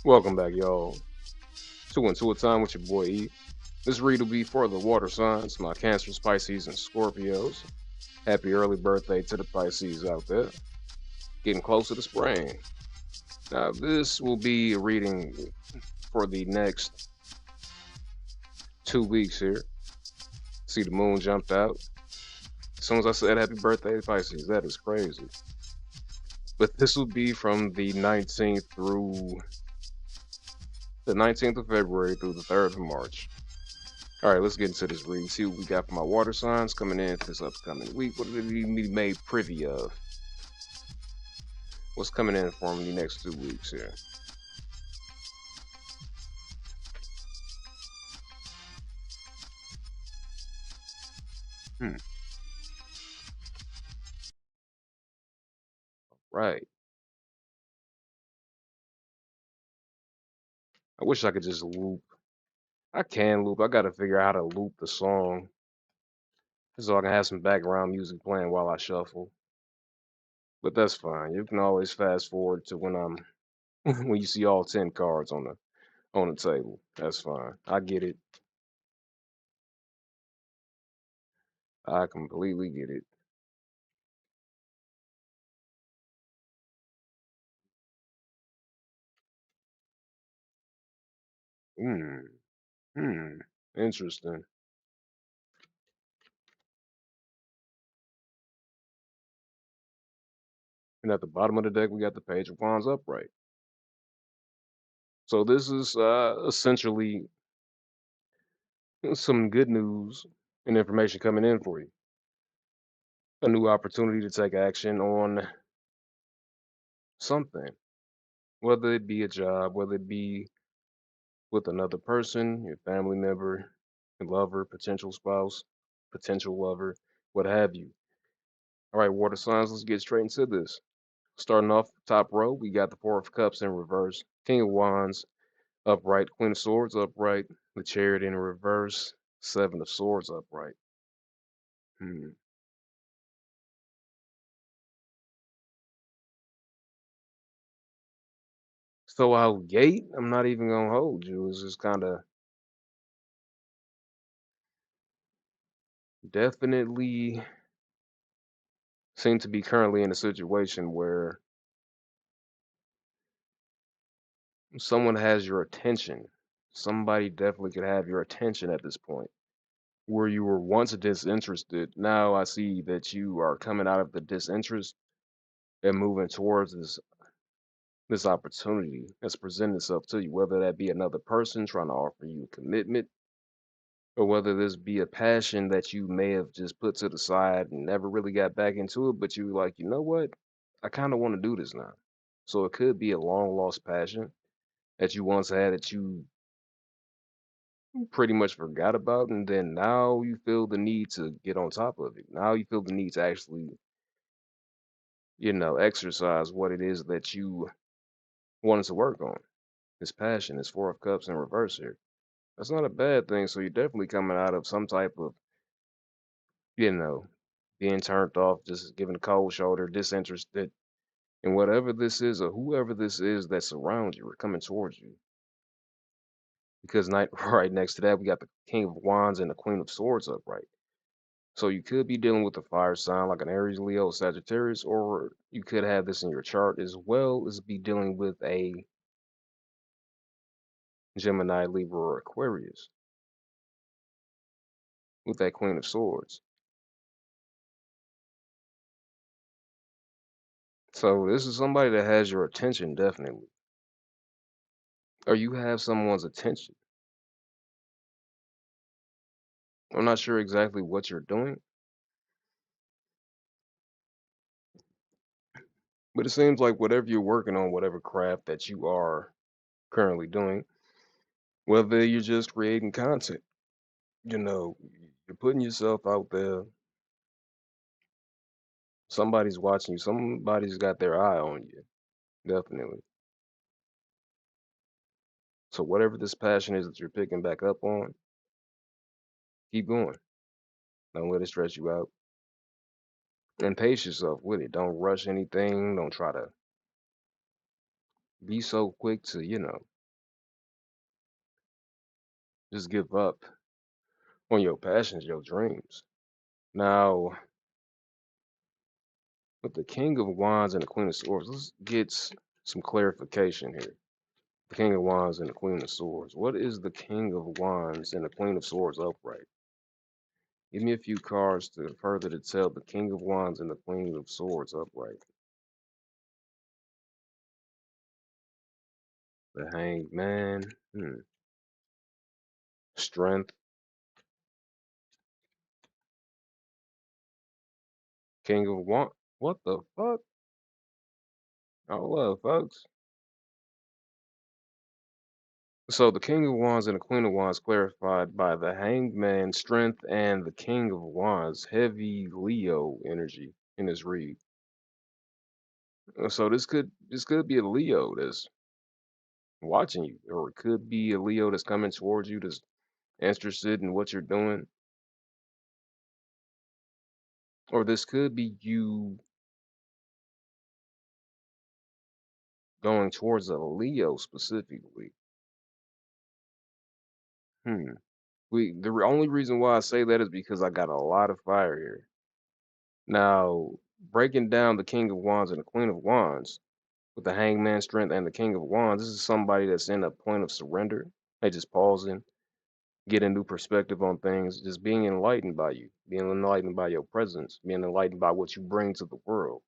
Welcome back, y'all, to IntuiThyme with your boy E. This read will be for the water signs, my Cancers, Pisces, and Scorpios. Happy early birthday to the Pisces out there. Getting close to the spring. Now, this will be a reading for the next 2 weeks here. See, the moon jumped out. As soon as I said happy birthday to Pisces, that is crazy. But this will be from the 19th through the 19th of February through the 3rd of March. All right, let's get into this read. See what we got for my water signs coming in this upcoming week. What did we be made privy of? What's coming in for them the next 2 weeks here? Hmm. Right. I wish I could just loop. I can loop. I got to figure out how to loop the song so I can have some background music playing while I shuffle. But that's fine. You can always fast forward to when I'm when you see all 10 cards on the table. That's fine. I get it. I completely get it. Hmm. Hmm. Interesting. And at the bottom of the deck, we got the Page of Wands upright. So this is essentially some good news and information coming in for you. A new opportunity to take action on something, whether it be a job, whether it be with another person, your family member, your lover, potential spouse, potential lover, what have you. All right, water signs, let's get straight into this. Starting off top row, we got the Four of Cups in reverse, King of Wands upright, Queen of Swords upright, the Chariot in reverse, Seven of Swords upright. Hmm. So out gate, I'm not even gonna hold you. It's just kind of definitely seem to be currently in a situation where someone has your attention. Somebody definitely could have your attention at this point. Where you were once disinterested, now I see that you are coming out of the disinterest and moving towards this opportunity that's presenting itself to you, whether that be another person trying to offer you commitment, or whether this be a passion that you may have just put to the side and never really got back into it, but you like, you know what? I kind of want to do this now. So it could be a long lost passion that you once had that you pretty much forgot about, and then now you feel the need to get on top of it. Now you feel the need to actually, exercise what it is that you wanted to work on. This passion, this Four of Cups in reverse here. That's not a bad thing. So you're definitely coming out of some type of, you know, being turned off, just giving a cold shoulder, disinterested in whatever this is or whoever this is that surrounds you or coming towards you. Because night right next to that, we got the King of Wands and the Queen of Swords upright. So you could be dealing with a fire sign like an Aries, Leo, Sagittarius, or you could have this in your chart as well as be dealing with a Gemini, Libra, or Aquarius with that Queen of Swords. So this is somebody that has your attention, definitely. Or you have someone's attention. I'm not sure exactly what you're doing, but it seems like whatever you're working on, whatever craft that you are currently doing, whether you're just creating content, you know, you're putting yourself out there. Somebody's watching you. Somebody's got their eye on you. Definitely. So whatever this passion is that you're picking back up on, keep going. Don't let it stress you out. And pace yourself with it. Don't rush anything. Don't try to be so quick to, just give up on your passions, your dreams. Now, with the King of Wands and the Queen of Swords, let's get some clarification here. The King of Wands and the Queen of Swords. What is the King of Wands and the Queen of Swords upright? Give me a few cards to further to tell the King of Wands and the Queen of Swords upright. The Hanged Man. Strength. King of Wands. What the fuck? Oh, folks. So the King of Wands and the Queen of Wands clarified by the Hanged Man, Strength, and the King of Wands, heavy Leo energy in his read. So this could be a Leo that's watching you, or it could be a Leo that's coming towards you that's interested in what you're doing, or this could be you going towards a Leo specifically. Hmm. Only reason why I say that is because I got a lot of fire here. Now, breaking down the King of Wands and the Queen of Wands with the Hangman Strength and the King of Wands, this is somebody that's in a point of surrender. They just pausing, get a new perspective on things, just being enlightened by you, being enlightened by your presence, being enlightened by what you bring to the world.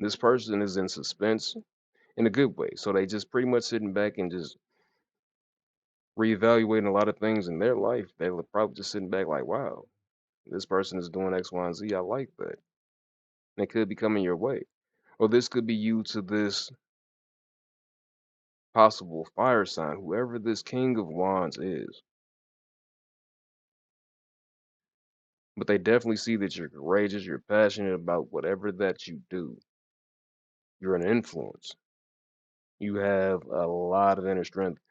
This person is in suspense in a good way. So they just pretty much sitting back and just reevaluating a lot of things in their life. They're probably just sitting back like, wow, this person is doing X, Y, and Z. I like that. And it could be coming your way. Or this could be you to this possible fire sign, whoever this King of Wands is. But they definitely see that you're courageous, you're passionate about whatever that you do. You're an influence. You have a lot of inner strength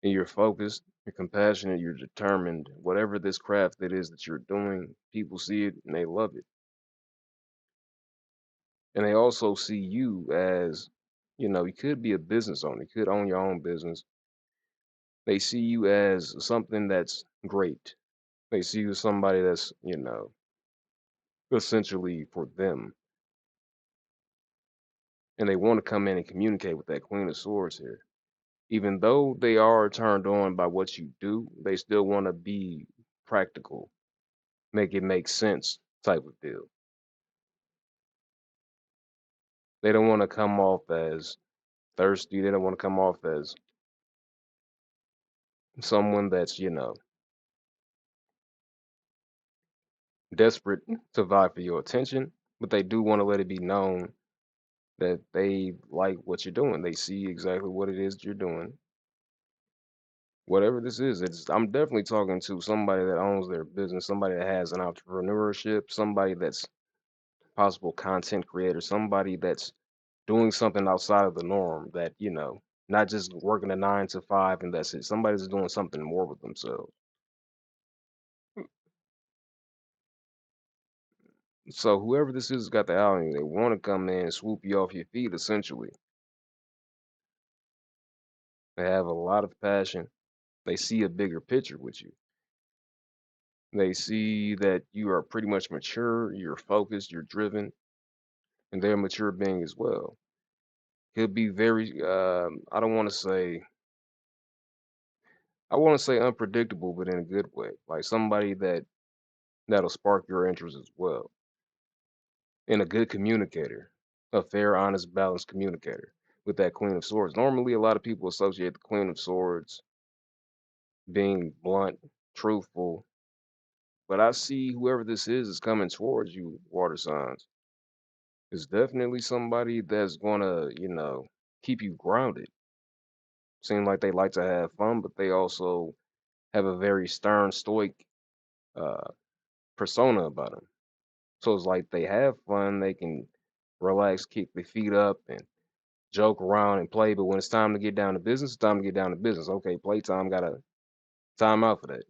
and you're focused, you're compassionate, you're determined. Whatever this craft it is that you're doing, people see it and they love it. And they also see you as, you could be a business owner, you could own your own business. They see you as something that's great. They see you as somebody that's, essentially for them. And they want to come in and communicate with that Queen of Swords here. Even though they are turned on by what you do, they still want to be practical, make it make sense type of deal. They don't want to come off as thirsty. They don't want to come off as someone that's, desperate to vie for your attention, but they do want to let it be known that they like what you're doing. They see exactly what it is that you're doing. Whatever this is, I'm definitely talking to somebody that owns their business, somebody that has an entrepreneurship, somebody that's possible content creator, somebody that's doing something outside of the norm that, not just working a 9 to 5 and that's it. Somebody's doing something more with themselves. So whoever this is got the outing, they want to come in and swoop you off your feet, essentially. They have a lot of passion. They see a bigger picture with you. They see that you are pretty much mature, you're focused, you're driven, and they're a mature being as well. He'll be very, I want to say unpredictable, but in a good way. Like somebody that'll spark your interest as well. And a good communicator, a fair, honest, balanced communicator with that Queen of Swords. Normally, a lot of people associate the Queen of Swords being blunt, truthful, but I see whoever this is coming towards you, water signs. Is definitely somebody that's gonna, keep you grounded. Seem like they like to have fun, but they also have a very stern, stoic uh, persona about them. So it's like they have fun, they can relax, kick their feet up, and joke around and play. But when it's time to get down to business, it's time to get down to business. Okay, playtime got to time out for that.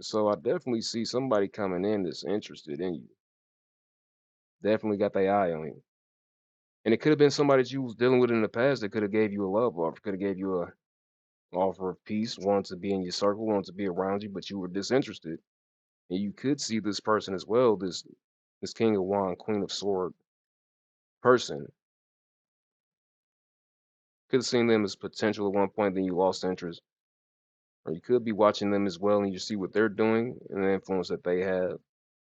So I definitely see somebody coming in that's interested in you. Definitely got their eye on you. And it could have been somebody that you was dealing with in the past that could have gave you a love offer, could have gave you a offer of peace, wanted to be in your circle, wanted to be around you, but you were disinterested. And you could see this person as well, this King of Wand, Queen of Sword person. Could have seen them as potential at one point, then you lost interest. Or you could be watching them as well and you see what they're doing and the influence that they have,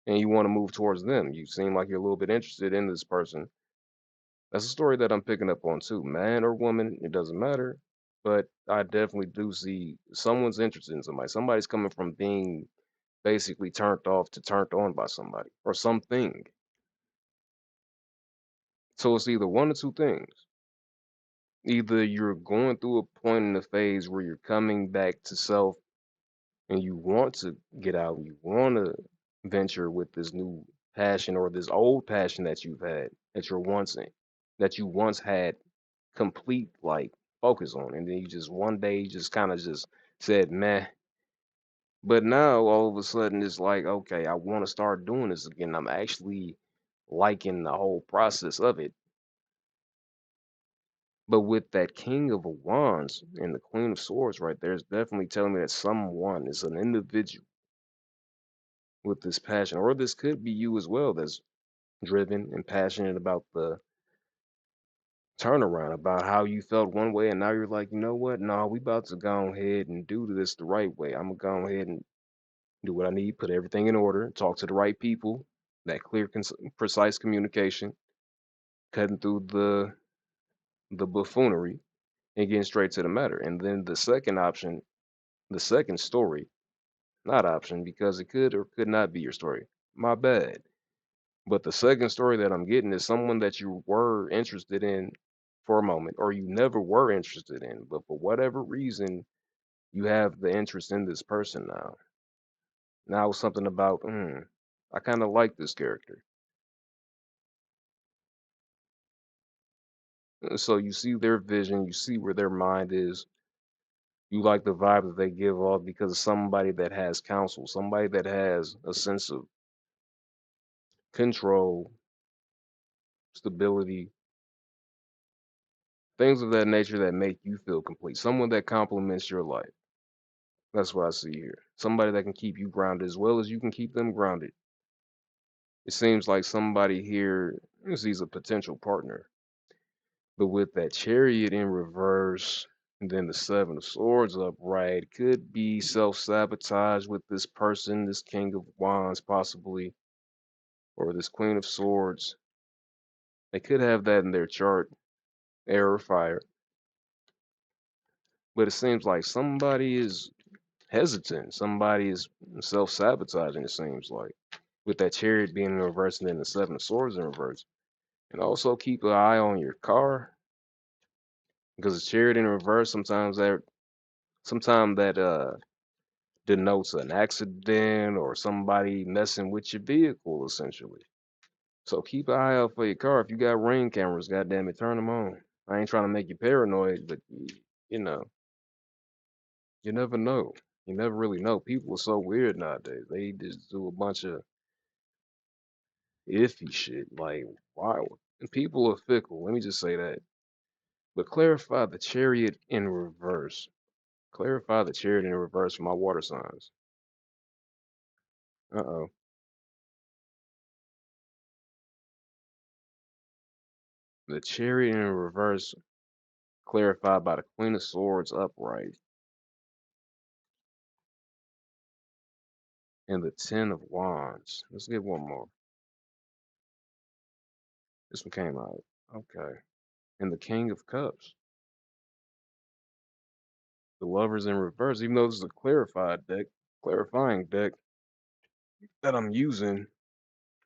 and you want to move towards them. You seem like you're a little bit interested in this person. That's a story that I'm picking up on too. Man or woman, it doesn't matter. But I definitely do see someone's interested in somebody. Somebody's coming from being basically turned off to turned on by somebody or something. So it's either one or two things. Either you're going through a point in the phase where you're coming back to self and you want to get out, you want to venture with this new passion or this old passion that you've had, that you're once in, that you once had complete like focus on, and then you just one day just kind of just said meh. But now all of a sudden it's like, okay, I want to start doing this again. I'm actually liking the whole process of it. But with that King of Wands and the Queen of Swords right there, it's definitely telling me that someone is an individual with this passion, or this could be you as well that's driven and passionate about the turnaround, about how you felt one way and now you're like, you know what? No, we about to go ahead and do this the right way. I'm gonna go ahead and do what I need, put everything in order, talk to the right people, that clear, precise communication, cutting through the buffoonery and getting straight to the matter. And then the second option, the second story, not option because it could or could not be your story. My bad. But the second story that I'm getting is someone that you were interested in for a moment, or you never were interested in, but for whatever reason, you have the interest in this person now. Now it's something about, I kind of like this character. So you see their vision, you see where their mind is, you like the vibe that they give off because of somebody that has counsel, somebody that has a sense of control, stability, things of that nature that make you feel complete, someone that complements your life. That's what I see here. Somebody that can keep you grounded as well as you can keep them grounded. It seems like somebody here sees a potential partner. But with that chariot in reverse, and then the seven of swords upright, could be self-sabotage with this person, this king of wands possibly, or this queen of swords. They could have that in their chart, air or fire. But it seems like somebody is hesitant. Somebody is self-sabotaging, it seems like, with that chariot being in reverse and then the seven of swords in reverse. And also keep an eye on your car because the chariot in reverse sometimes that denotes an accident or somebody messing with your vehicle essentially. So keep an eye out for your car. If you got ring cameras, goddamn it, turn them on. I ain't trying to make you paranoid, but you know, you never know. You never really know. People are so weird nowadays. They just do a bunch of iffy shit. Like, why? And people are fickle. Let me just say that. But clarify the chariot in reverse. Clarify the chariot in reverse for my water signs. Uh-oh. The chariot in reverse clarified by the Queen of Swords upright and the Ten of Wands. Let's get one more. This one came out. Okay. And the King of Cups. The Lovers in reverse. Even though this is a clarified deck, clarifying deck that I'm using,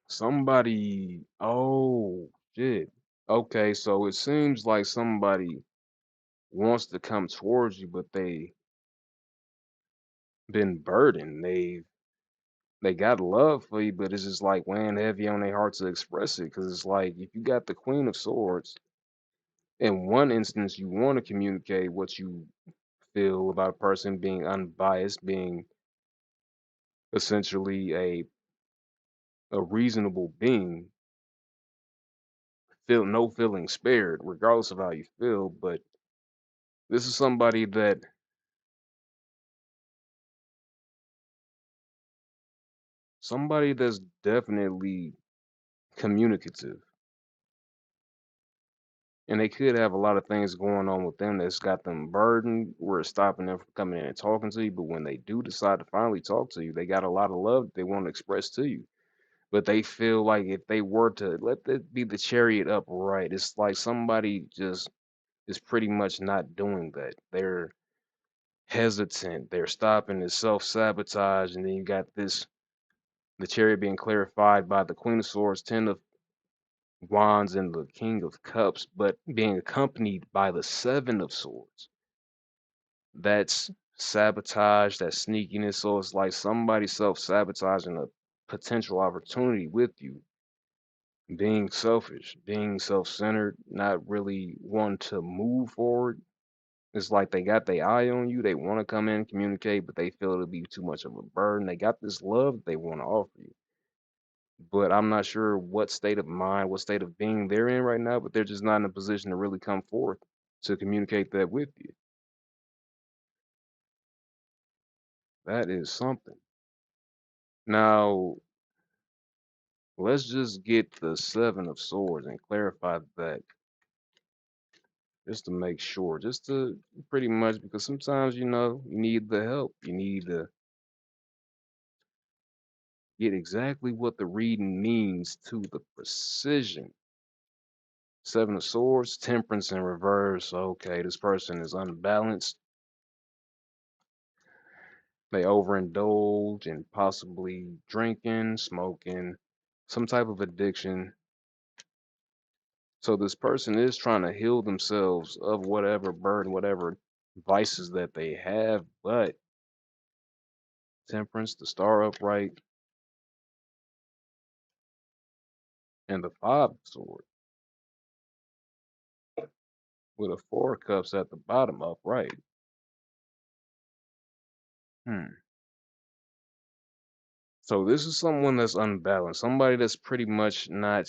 somebody. Oh, shit. Okay, so it seems like somebody wants to come towards you, but they been burdened. They got love for you, but it's just like weighing heavy on their heart to express it. Because it's like if you got the Queen of Swords, in one instance you want to communicate what you feel about a person being unbiased, being essentially a reasonable being, feel no feeling spared, regardless of how you feel. But this is somebody that's definitely communicative, and they could have a lot of things going on with them that's got them burdened, where it's stopping them from coming in and talking to you. But when they do decide to finally talk to you, they got a lot of love they want to express to you. But they feel like if they were to let that be the chariot upright, it's like somebody just is pretty much not doing that. They're hesitant, they're stopping, it's self-sabotage, and then you got this the chariot being clarified by the Queen of Swords, Ten of Wands, and the King of Cups, but being accompanied by the Seven of Swords. That's sabotage, that's sneakiness. So it's like somebody self-sabotaging a potential opportunity with you, being selfish, being self-centered, not really wanting to move forward. It's like they got their eye on you. They want to come in and communicate, but they feel it'll be too much of a burden. They got this love that they want to offer you. But I'm not sure what state of mind, what state of being they're in right now, but they're just not in a position to really come forth to communicate that with you. That is something. Now, let's just get the Seven of Swords and clarify that just to make sure, just to pretty much because sometimes, you need the help. You need to get exactly what the reading means to the precision. Seven of Swords, Temperance in reverse. Okay, this person is unbalanced. They overindulge in possibly drinking, smoking, some type of addiction. So this person is trying to heal themselves of whatever burden, whatever vices that they have. But Temperance, the Star upright, and the Five of Swords with a Four of Cups at the bottom upright. Hmm. So this is someone that's unbalanced, somebody that's pretty much not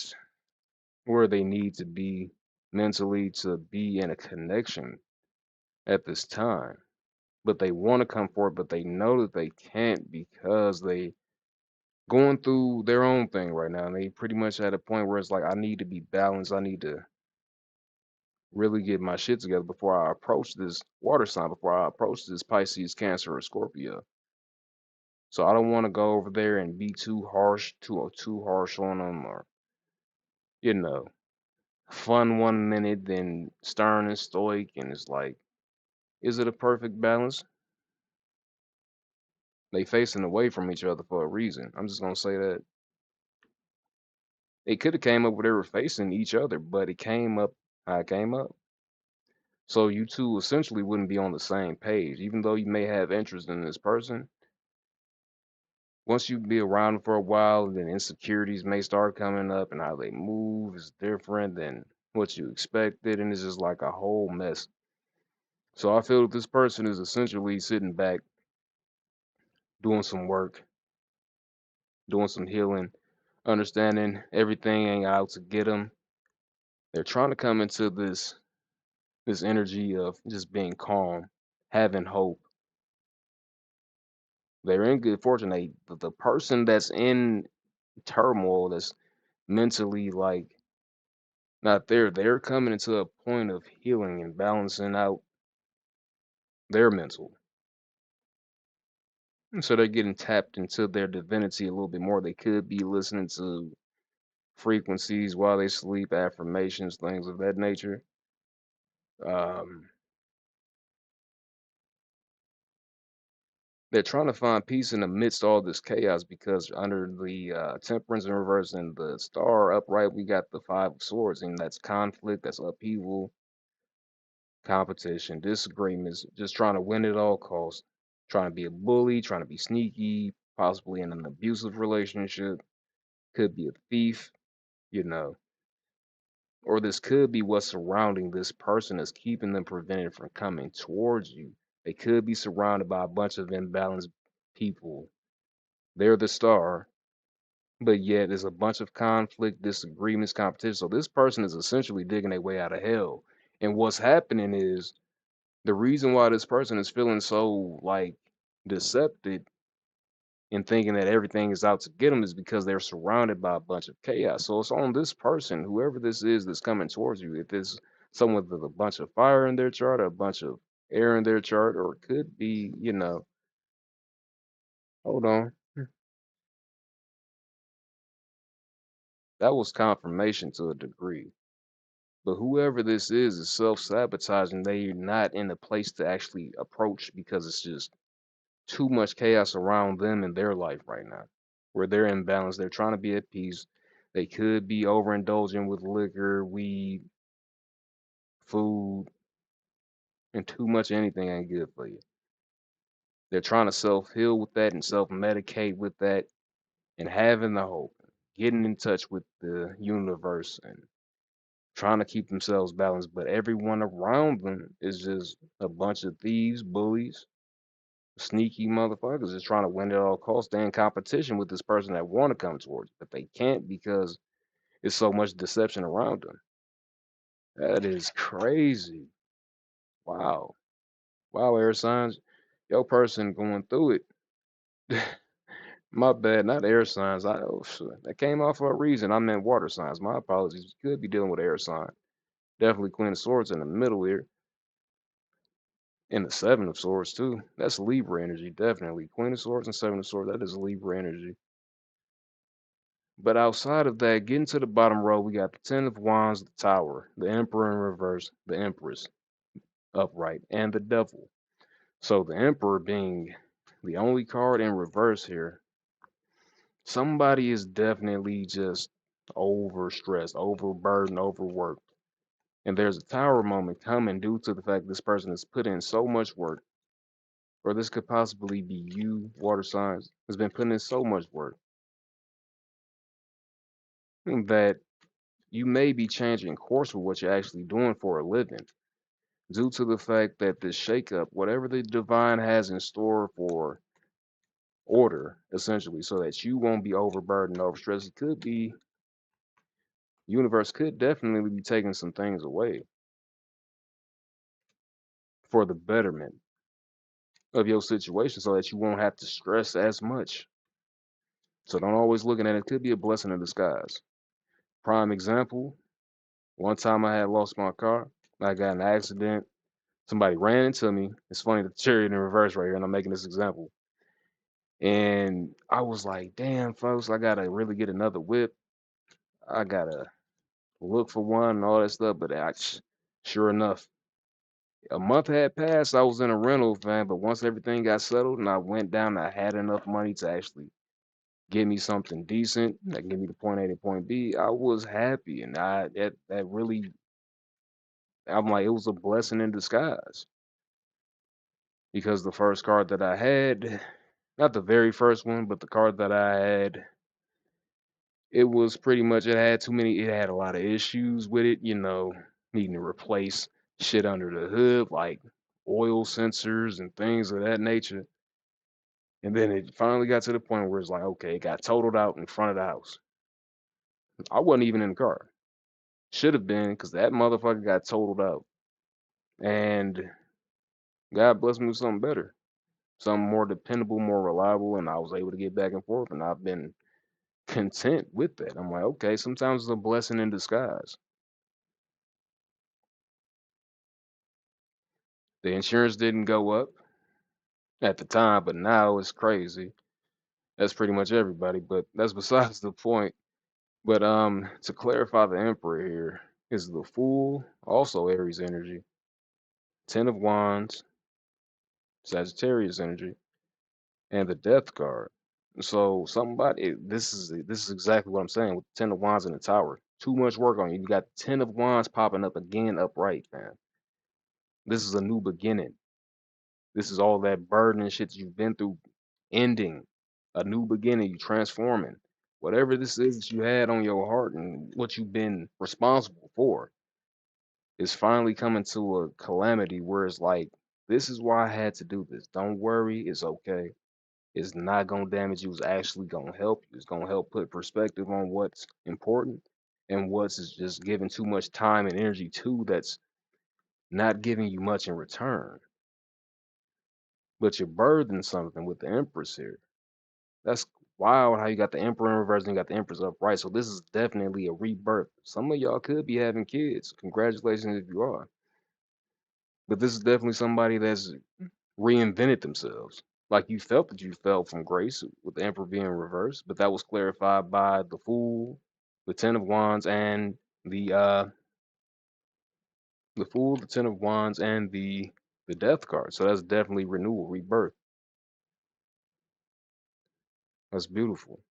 where they need to be mentally to be in a connection at this time. But they want to come forward, but they know that they can't because they going through their own thing right now. And they pretty much at a point where it's like, I need to be balanced. I need to really get my shit together before I approach this water sign, before I approach this Pisces, Cancer, or Scorpio. So I don't want to go over there and be too harsh on them, or you know, fun one minute, then stern and stoic, and it's like, is it a perfect balance? They facing away from each other for a reason. I'm just gonna say that it could have came up where they were facing each other, but it came up how it came up. So you two essentially wouldn't be on the same page, even though you may have interest in this person. Once you be around for a while, then insecurities may start coming up, and how they move is different than what you expected, and it's just like a whole mess. So I feel that this person is essentially sitting back, doing some work, doing some healing, understanding everything ain't out to get them. They're trying to come into this energy of just being calm, having hope. They're in good fortune. The person that's in turmoil, that's mentally like not there, they're coming into a point of healing and balancing out their mental. And so they're getting tapped into their divinity a little bit more. They could be listening to frequencies while they sleep, affirmations, things of that nature. Um, they're trying to find peace in the midst of all this chaos because under the temperance in reverse and the star upright, we got the Five of Swords, and that's conflict, that's upheaval, competition, disagreements, just trying to win at all costs, trying to be a bully, trying to be sneaky, possibly in an abusive relationship, could be a thief, you know, or this could be what's surrounding this person that's keeping them prevented from coming towards you. They could be surrounded by a bunch of imbalanced people. They're the star, but yet there's a bunch of conflict, disagreements, competition. So this person is essentially digging their way out of hell. And what's happening is the reason why this person is feeling so like deceptive and thinking that everything is out to get them is because they're surrounded by a bunch of chaos. So it's on this person, whoever this is that's coming towards you. If it's someone with a bunch of fire in their chart, or a bunch of air in their chart, or it could be, hold on, that was confirmation to a degree. But whoever this is self-sabotaging. They're not in a place to actually approach because it's just too much chaos around them in their life right now, where they're imbalanced. They're trying to be at peace. They could be overindulging with liquor, weed, food, and too much of anything ain't good for you. They're trying to self-heal with that and self-medicate with that and having the hope, getting in touch with the universe and trying to keep themselves balanced. But everyone around them is just a bunch of thieves, bullies, sneaky motherfuckers is trying to win at all costs. They're in competition with this person that want to come towards, but they can't because it's so much deception around them. That is crazy. Wow. Wow, air signs. Your person going through it. My bad, not air signs. Oh shit. That came off for a reason. I meant water signs. My apologies. You could be dealing with air sign. Definitely Queen of Swords in the middle here. And the Seven of Swords too. That's Libra energy, definitely. Queen of Swords and Seven of Swords, that is Libra energy. But outside of that, getting to the bottom row, we got the Ten of Wands, the Tower, the Emperor in reverse, the Empress upright, and the Devil. So the Emperor being the only card in reverse here, somebody is definitely just overstressed, overburdened, overworked. And there's a Tower moment coming due to the fact this person has put in so much work, or this could possibly be you, water signs, has been putting in so much work that you may be changing course with what you're actually doing for a living due to the fact that this shakeup, whatever the divine has in store for order, essentially, so that you won't be overburdened, overstressed. It could be, universe could definitely be taking some things away for the betterment of your situation so that you won't have to stress as much. So don't always look at it. It could be a blessing in disguise. Prime example, one time I had lost my car. I got in an accident. Somebody ran into me. It's funny, the chariot in reverse right here, and I'm making this example. And I was like, damn, folks, I gotta really get another whip. I gotta look for one and all that stuff. But sure enough, a month had passed. I was in a rental van, but once everything got settled and I went down, I had enough money to actually get me something decent that can get me to point A to point B. I was happy, and that really, I'm like, it was a blessing in disguise because the first card that I had, not the very first one, but the card that I had, it was pretty much, it had a lot of issues with it, needing to replace shit under the hood, like oil sensors and things of that nature. And then it finally got to the point where it's like, okay, it got totaled out in front of the house. I wasn't even in the car. Should have been, because that motherfucker got totaled out. And God blessed me with something better, something more dependable, more reliable, and I was able to get back and forth. And I've been content with that. I'm like, okay, sometimes it's a blessing in disguise. The insurance didn't go up at the time, but now it's crazy. That's pretty much everybody, but that's besides the point. But to clarify, the Emperor here is the Fool, also Aries energy, Ten of Wands, Sagittarius energy, and the Death card. So somebody, this is exactly what I'm saying with the Ten of Wands in the Tower. Too much work on you. You got Ten of Wands popping up again upright, man. This is a new beginning. This is all that burden and shit you've been through ending. A new beginning, you transforming. Whatever this is that you had on your heart and what you've been responsible for is finally coming to a calamity where it's like, this is why I had to do this. Don't worry, it's okay. It's not gonna damage you. It's actually gonna help you. It's gonna help put perspective on what's important and what's is just giving too much time and energy to that's not giving you much in return. But you're birthing something with the Empress here. That's wild how you got the Emperor in reverse and you got the Empress upright. So this is definitely a rebirth. Some of y'all could be having kids. Congratulations if you are. But this is definitely somebody that's reinvented themselves. Like you felt that you fell from grace with the Emperor being reversed, but that was clarified by the Fool, the Ten of Wands, and the Fool, the Ten of Wands, and the Death card. So that's definitely renewal, rebirth. That's beautiful.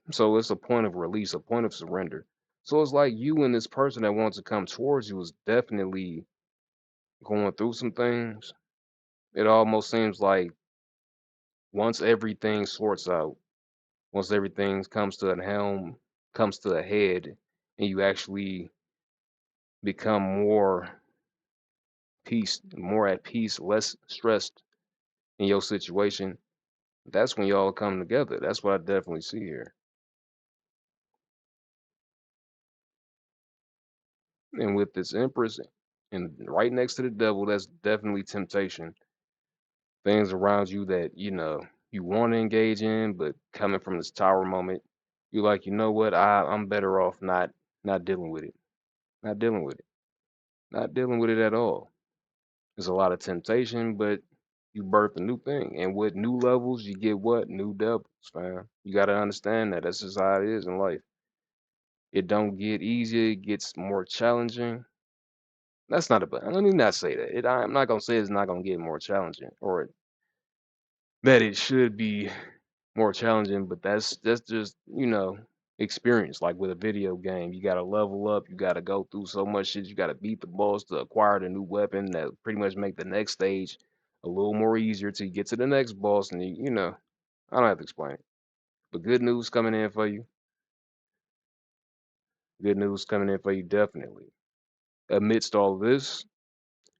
So it's a point of release, a point of surrender. So it's like you and this person that wants to come towards you is definitely going through some things. It almost seems like once everything sorts out, once everything comes to a helm, comes to a head, and you actually become more at peace, less stressed in your situation, that's when y'all come together. That's what I definitely see here. And with this Empress and right next to the devil, that's definitely temptation. Things around you that, you want to engage in, but coming from this tower moment, you're like, you know what, I'm better off not dealing with it. Not dealing with it. Not dealing with it at all. There's a lot of temptation, but you birth a new thing. And with new levels, you get what? New devils, fam. You gotta understand that. That's just how it is in life. It don't get easier, it gets more challenging. That's not a but. Let me not say that. I'm not gonna say it's not gonna get more challenging or that it should be more challenging, but that's just, experience. Like with a video game, you gotta level up, you gotta go through so much shit, you gotta beat the boss to acquire the new weapon that pretty much make the next stage a little more easier till you get to the next boss, and I don't have to explain it. But good news coming in for you. Good news coming in for you definitely. Amidst all of this,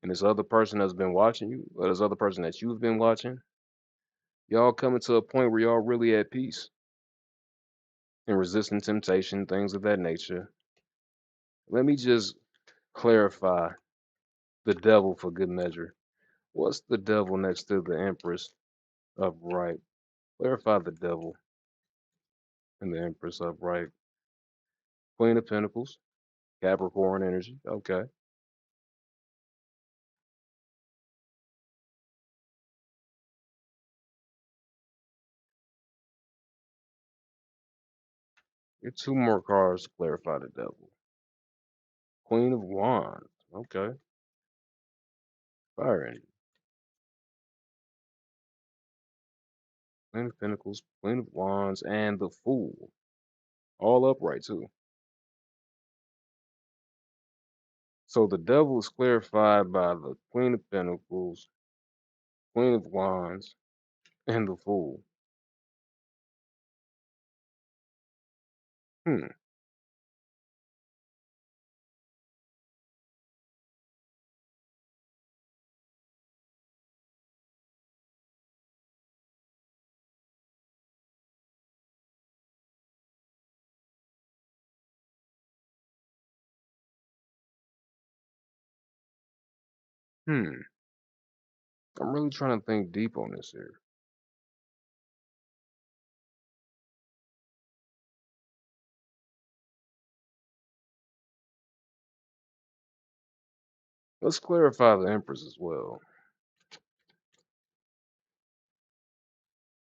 and this other person that's been watching you, or this other person that you've been watching, y'all coming to a point where y'all really at peace and resisting temptation, things of that nature. Let me just clarify the devil for good measure. What's the devil next to the Empress upright? Clarify the devil and the Empress upright. Queen of Pentacles, Capricorn energy. Okay. Get two more cards to clarify the devil. Queen of Wands. Okay. Fire energy. Queen of Pentacles, Queen of Wands, and the Fool. All upright too. So the devil is clarified by the Queen of Pentacles, Queen of Wands, and the Fool. Hmm. Hmm. I'm really trying to think deep on this here. Let's clarify the Empress as well.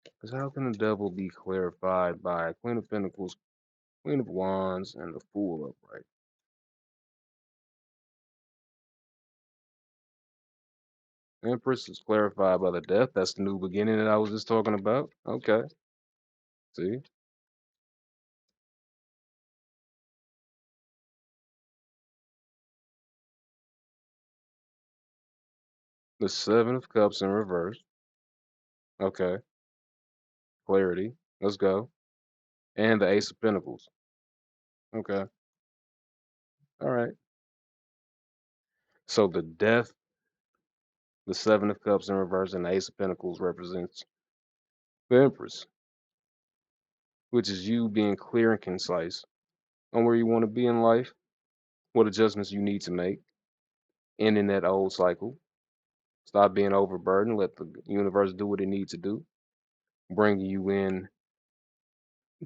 Because how can the devil be clarified by Queen of Pentacles, Queen of Wands, and the Fool upright? Empress is clarified by the Death. That's the new beginning that I was just talking about. Okay. See? The Seven of Cups in reverse. Okay. Clarity. Let's go. And the Ace of Pentacles. Okay. All right. So the Death, the Seven of Cups in reverse, and the Ace of Pentacles represents The Empress, which is you being clear and concise on where you want to be in life, what adjustments you need to make, ending that old cycle. Stop being overburdened. Let the universe do what it needs to do, bringing you in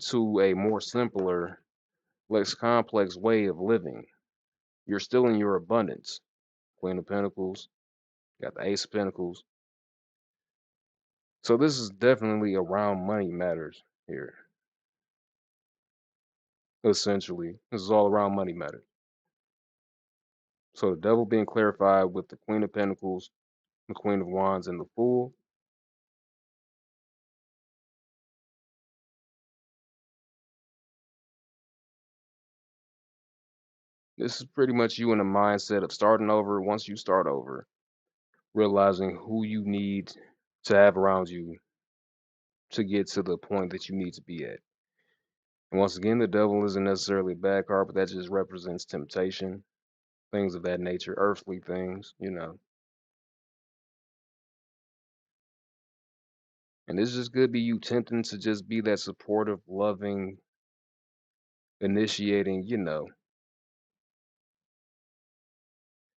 to a more simpler, less complex way of living. You're still in your abundance. Queen of Pentacles, got the Ace of Pentacles. So this is definitely around money matters here. Essentially, this is all around money matters. So the devil being clarified with the Queen of Pentacles, the Queen of Wands, and the Fool. This is pretty much you in a mindset of starting over. Once you start over, realizing who you need to have around you to get to the point that you need to be at. And once again, the devil isn't necessarily a bad card, but that just represents temptation, things of that nature, earthly things. And this just could be you tempting to just be that supportive, loving, initiating,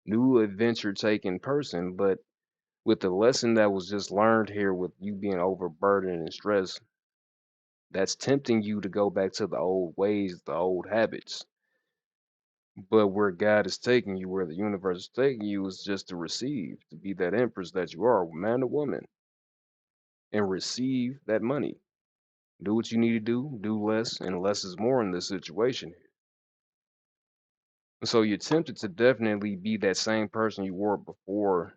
new adventure taking person. But with the lesson that was just learned here with you being overburdened and stressed, that's tempting you to go back to the old ways, the old habits. But where God is taking you, where the universe is taking you, is just to receive, to be that empress that you are, man or woman, and receive that money. Do what you need to do less, and less is more in this situation. And so you're tempted to definitely be that same person you were before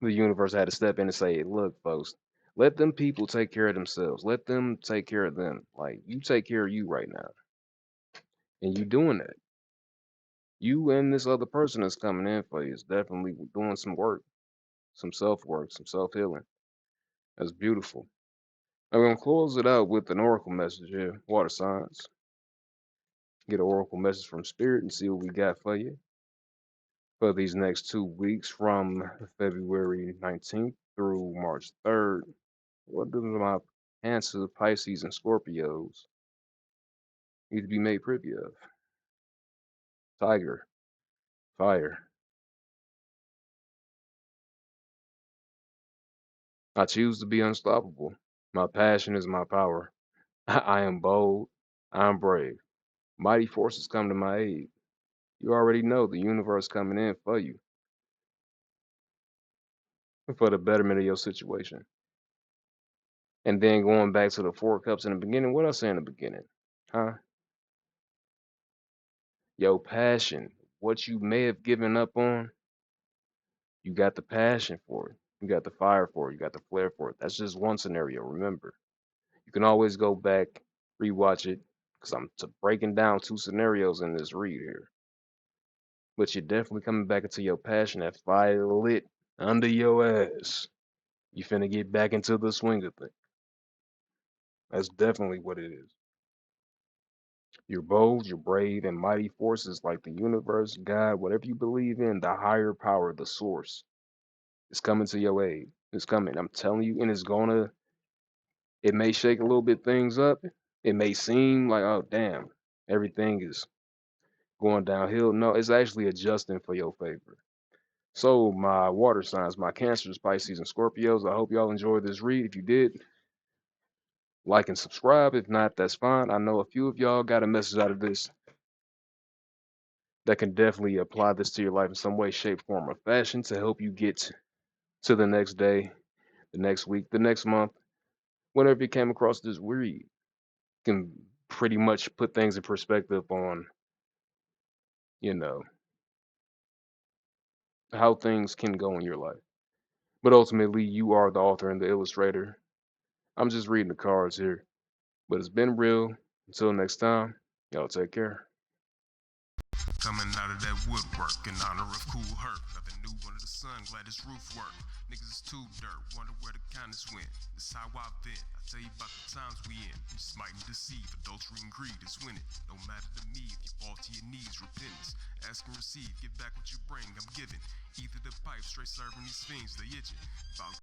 the universe had to step in and say, look, folks, let them people take care of themselves. Let them take care of them. Like, you take care of you right now. And you doing that. You and this other person that's coming in for you is definitely doing some work, some self work, some self healing. That's beautiful. I'm going to close it out with an oracle message here, water signs. Get an oracle message from Spirit and see what we got for you for these next 2 weeks from February 19th through March 3rd. What do my Cancer, Pisces, and Scorpios need to be made privy of? Tiger, fire. I choose to be unstoppable. My passion is my power. I am bold. I am brave. Mighty forces come to my aid. You already know the universe coming in for you, for the betterment of your situation. And then going back to the Four Cups in the beginning, what I say in the beginning? Huh? Your passion, what you may have given up on, you got the passion for it. You got the fire for it. You got the flair for it. That's just one scenario, remember. You can always go back, rewatch it, because I'm breaking down two scenarios in this read here. But you're definitely coming back into your passion, that fire lit under your ass. You finna get back into the swing of things. That's definitely what it is. You're bold, you're brave, and mighty forces like the universe, God, whatever you believe in, the higher power, the source, is coming to your aid. It's coming. I'm telling you, and it may shake a little bit things up. It may seem like, oh, damn, everything is going downhill. No, it's actually adjusting for your favor. So, my water signs, my Cancers, Pisces, and Scorpios, I hope y'all enjoyed this read. If you did, like and subscribe. If not, that's fine. I know a few of y'all got a message out of this that can definitely apply this to your life in some way, shape, form, or fashion to help you get to the next day, the next week, the next month, whenever you came across this read. Can pretty much put things in perspective on, you know, how things can go in your life. But ultimately, you are the author and the illustrator. I'm just reading the cards here. But it's been real. Until next time, y'all take care. Coming out of that woodwork in honor of Cool Herc. Nothing new under the sun, glad his roof work. Niggas is too dirt, wonder where the kindness went. This how I've been. I tell you about the times we in. You smite and deceive, adultery and greed is winning. No matter to me if you fall to your knees, repentance. Ask and receive, give back what you bring, I'm giving. Either the pipe, straight serving these fiends, they itching. About